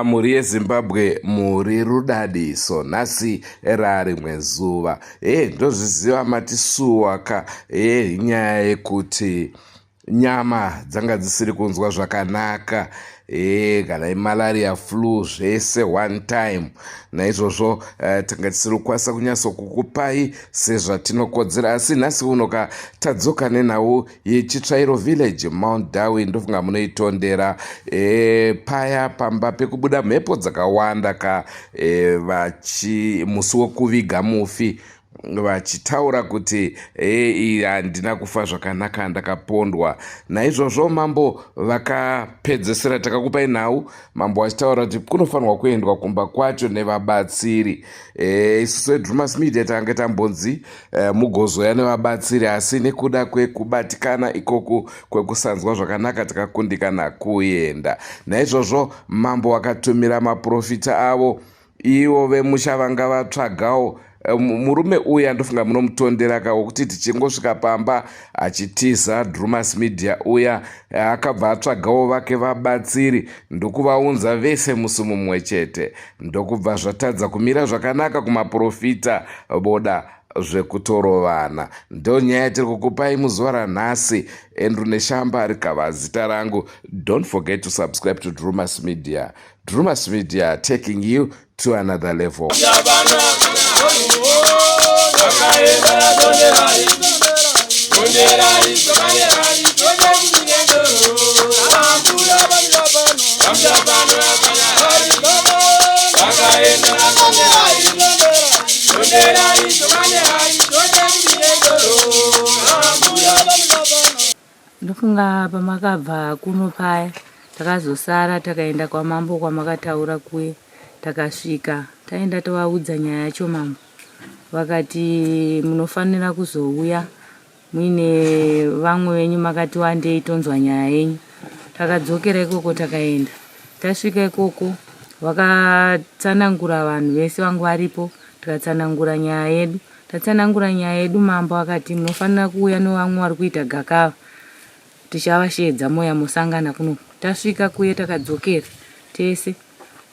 Muri yeZimbabwe muri rudadiso nhasi rarimwe zuva ndozviziva matisuwaka nyaya yekuti nyama dzanga dzisiri kunzwa zvakanaka kana imalaria flu zvese one time. Naizvozvo tanga tisiri kukwanisa kunyatsokukupai sezvatinokodzera, asi nhasi unoka tadzoka nenhau yeChitsvairo village Mount Darwin. Ndofunga munoitondera paya pamba pekubuda mhepo dzakawanda musi wokuviga mufi, vachitaura kuti handina kufa zvakanaka, ndakapondwa. Naizvozvo mambo vakapedzesera takakupai nhau, mambo achitaura kuti kunofanirwa kuendwa kumba kwacho nevabatsiri. Isusu Drumas Media tanga tambonzi mugozoya nevabatsiri, asi nekuda kwekubatikana ikoku kwekusanzwa zvakanaka takakundikana kuenda. Naizvozvo mambo vakatumira maprofita avo, ivo vemusha vanga vatsvagawo murume uya. Ndofunga munomutondera wokuti tichingosvika pamba achitiza Drumas Media uya akabva atsvagawo vake vabatsiri ndokuvaunza vese musi mumwe chete. Ndokubva zvatadza kumira zvakanaka kumaprofita boda zvekutorovana. Ndo nyaya tiri kukupai muzuva ranhasi. Andrew Neshamba rikava zita rangu. Don't forget to subscribe to Drumas Media. Drumas Media, taking you to another level. Ndofunga pamakabva kuno paya takazosara takaenda kwamambo kwamakataura kuye. Takasvika taenda tovaudza nyaya yacho. Mambo vakati munofanira kuzouya muine vamwe venyu makati wandei tonzwa nyaya yenyu. Takadzokera ikoko takaenda. Tasvika ikoko vakatsanangura vanhu vese vangu varipo, tikatsanangura nyaya yedu. Tatsanangura nyaya yedu, mambo akati munofanira kuuya nevamwe vari kuita gakava, tichavashedza moya musangana kuno. Tasvika kuye takadzokera tese.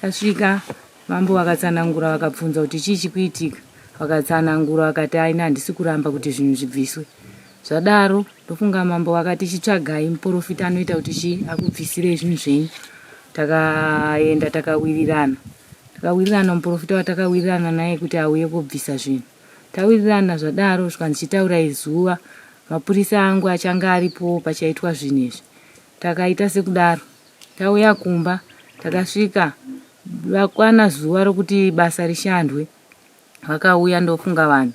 Tasvika mambo vakatsanangura vakabvunza kuti chii chikuitika. Vakatsanangura vakati aina handisi kuramba kuti zvinhu zvibviswe. Zvadaro ndofunga mambo vakati chitsvagai muprofita anoita kuti akubvisirei zvinhu zvenyu. Takaenda takawirirana muprofita watakawirirana naye kuti auye kubvisa zvinhu. Tawirirana zvadaro zvikanzi chitaurai zuva mapurisa angu achanga aripo pachaitwa zvinhu izvi. Takaita sekudaro tauya kumba. Takasvika vakwana zuva rokuti basa rishandwe. Vakauya ndofunga vanhu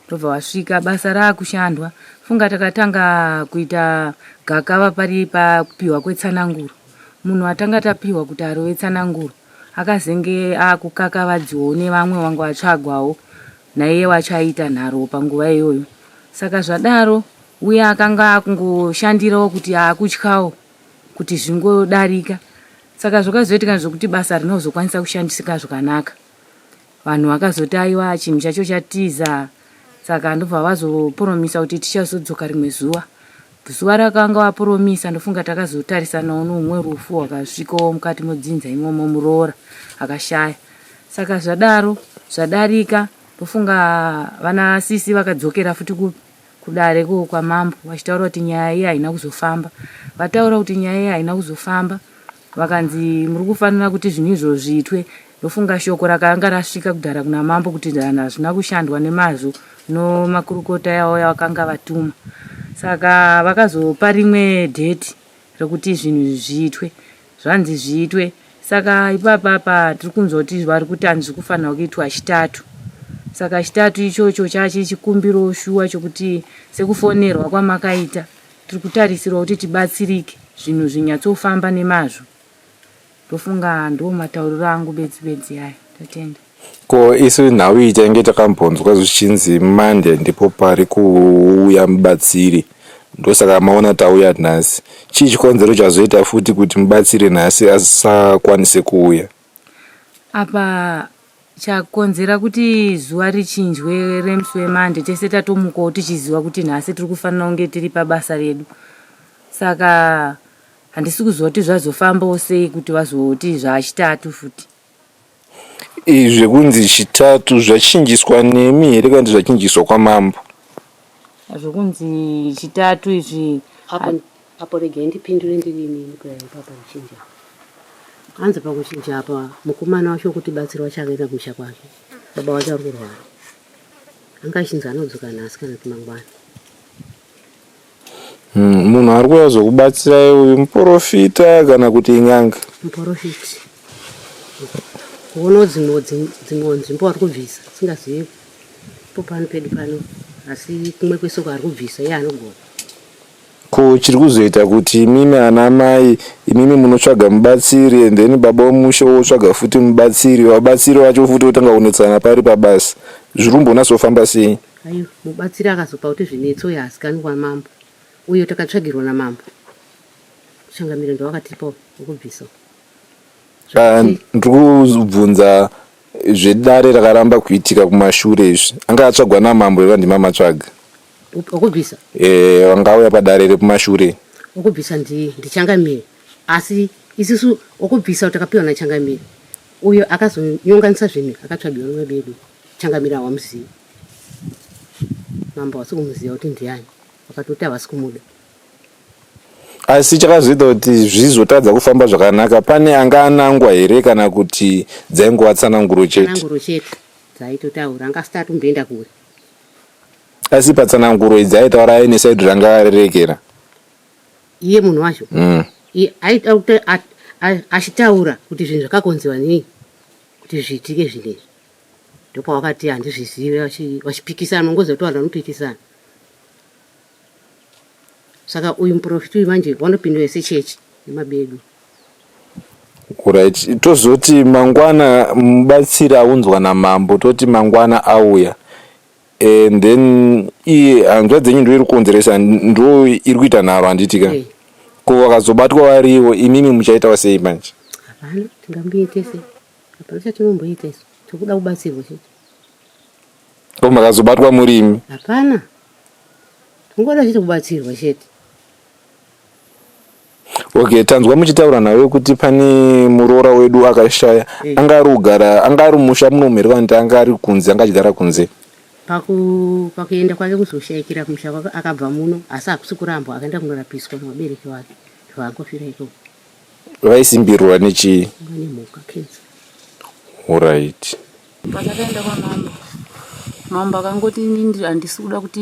ndobva vasvika basa raakushandwa. Funga takatanga kuita gakava pari pakupiwa kwetsananguro. Munhu atanga tapiwa kuti arove tsananguro akazenge akukakavadzwawo nevamwe vangu vatsvagwawo naiye wachaita nharo panguva iyoyo. Saka zvadaro uye akanga akungoshandirawo kuti akutyawo kuti zvingodarika. Saka zvakazoitika zvokuti basa rinozokwanisa kushandisika zvakanaka. Vanhu vakazotaiwa, chinhu chacho chatiza. Saka ndobva vazopromisa kuti tichazodzoka rimwe zuva. Zuva rakanga vapromisa ndofunga takazotarisanawo neumwe rufu wakasvikawo mukati modzinza imomo muroora akashaya. Saka zvadaro zvadarika ndofunga vana sisi vakadzokera futi kudareko kwamambo vachitaura kuti nyaya iyi haina kuzofamba. Vataura kuti nyaya iyi haina kuzofamba vakanzi muri kufanira kuti zvinhu izvo zviitwe. Ndofunga shoko rakanga rasvika kudhara kuna mambo kuti zvanhu hazvina kushandwa nemazvo nomakurukota yavo yavakanga vatuma. Saka vakazopa rimwe dheti rokuti zvinhu zviitwe. Zvanzi zviitwe. Saka ipapapa tiri kunzwa kuti vari kuti hanzi kufanira kuitwa chitatu. Saka chitatu ichocho chachi chikumbiro shuwa chokuti sekufonerwa kwamakaita tiri kutarisirwa kuti tibatsirike zvinhu zvinyatsofamba nemazvo. Ndofunga ndo matauriro angu bedzi bedzi haya. Tatenda. Ko isu nhau iyi tainge takambonzwa zvichinzi Monday ndipo pari kuuya mubatsiri, ndosaka maona tauya nhasi. Chii chikonzero chazoita futi kuti mubatsiri nhasi asakwanise kuuya? Apa chakonzera kuti zuva richinjwe remusi weMonday tese tatomukawo tichiziva kuti nhasi tiri kufanira kunge tiri pabasa redu. Saka handisi kuziva kuti zvazofambawo sei kuti vazoti zvachitatu futi. Zvekunzi chitatu zvachinjiswa nemi here kana zvachinjiswa kwamambo? Zvokunzi chitatu izvi apo regai ndipindure ndiri inini papa kuchinja. Hanzi pakuchinja apa mukomana wacho kuti batsira wachakaenda kumusha kwake. Baba wacho ari kurwara. Anga achinzi anodzoka nhasi kana kuti mangwana. Munhu ari kuuya kuzokubatsira uyu muprofita kana kuti in'anga? Muprofiti. Kuono dzimwe nzvimbo ari kubvisa singazivi po pano pedu pano, asi kumwe kwesoko ari kubvisa iye anogona. Ko chiri kuzoita kuti imimi ana mai imimi munotsvaga mubatsiri and then baba womusha wotsvaga futi mubatsiri, vabatsiri vacho futi votanga kunetsana pari pabasa, zviri kumbonasofamba sei? Ayo mubatsiri akazopa kuti zvinetso yazikanwi kwamambo uye takatsvagirwa namambo, changamiro ndowakatipawo wokubvisa. Ndiri kubvunza zvedare rakaramba kuitika kumashure izvi, anga atsvagwa namambo eva ndima matsvaga okubvisa vangauya padare rekumashure okubvisa ndichangamire, asi isusu okubvisa takapiwa nachangamire uyo akazonyonganisa zvinhu akatsvagiwa nomwe bedu. Changamire hawamuzivi, mambo hasi kumuziva kuti ndiani, vakatoti havasi kumuda. Asi chakazoita kuti zvizotadza kufamba zvakanaka, pane anga anangwa here kana kuti dzaingova tsananguro chete? Tsananguro chete dzaitotaura, anga asati atomboenda kure. Asi patsananguro idzi aitaura aine saidi ranga rerekera iye munhu wacho achitaura kuti zvinhu zvakakonziwa nei kuti zviitike zvinezvi, ndopawakati handizvizive vachipikisana ngoza towanhu vanotoitisana. Saka uyu muprofiti uyu manje wanopindwa sechechi nemabedu. Right, tozoti mangwana mubatsiri aunzwa namambo, toti mangwana auya and then iye hanzva dzenyu ndo iri kukonzeresa, ndo iri kuita nharo handitika. Ko vakazobatwa variwo imimi muchaitawo sei manje? Hapana, tingamboite sei? Hapana chatinomboita isu, tokuda kubatsirwa chete. Ko makazobatwa murimi? Hapana, tingoda chete kubatsirwa chete. Okay, tanzwa muchitaura nawe kuti pane muroora wedu akashaya, anga ari kugara, anga ari musha munomheri kana kuti anga ari kunze, anga achigara kunze? Pakuenda kwake kuzoshayikira kumusha kwake akabva muno, asi hakusi kurambwa, akaenda kunorapiswa muvabereki wake, zvangofira ikoko. Vaisimbirwa nechii? Nemhuka kenza. Alright. Patakaenda kwamambo, mambo akangoti inini handisi kuda kuti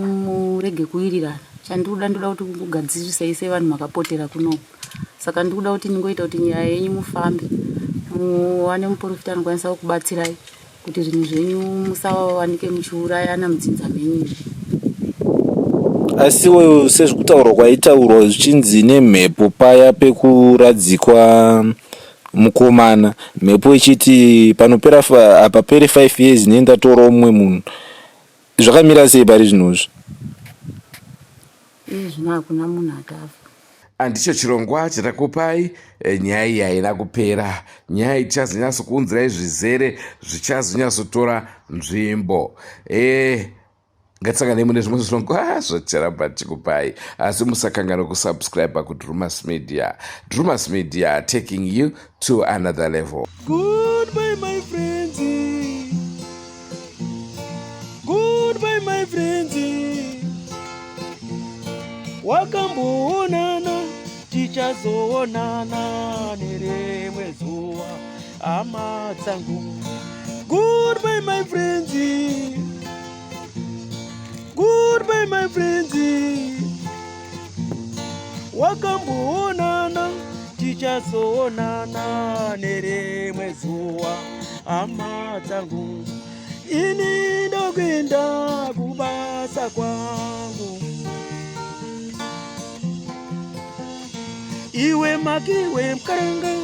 murege kuwirirana, chandikuda ndoda kuti mugadzirisei sevanhu makapotera kuno. Saka ndikuda kuti ningoita kuti nyaya yenyu mufambe, muwane muprofita anokwanisa kukubatsirai kuti zvinhu zvenyu musawanikwe muchiurayana mudzinza menyu. Asi wewe sezvekutaurwa kwaitaurwa zvichinzi nemhepo paya pekuradzikwa mukomana, mhepo ichiti panopera apapere 5 years nenda torawo mumwe munhu, zvakamira sei pari zvinozvi? Zvino hakuna munhu akafa. Handicho chirongwa chatakupai, nyaya iyi haina kupera. Nyaya ichazonyatsokuunzirai zvizere zvichazonyatsotora nzvimbo. Ngatisangane mune zvimwe zvirongwa zvacharamba tichikupai, asi musakanganwa kusubscribe kuDrumas Media. Drumas Media, taking you to another level. Goodbye my friends. Goodbye my friends. Wakamboonana tichazoonana nerimwe zuva, hama dzangu. Goodbye my friends. Goodbye my friends. Wakamboonana tichazoonana nerimwe zuva, hama dzangu. Ini ndokwenda kubasa kwangu, iwe makiwe mkaranga.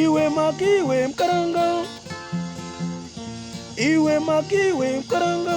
Iwe makiwe mkaranga, iwe makiwe mkaranga.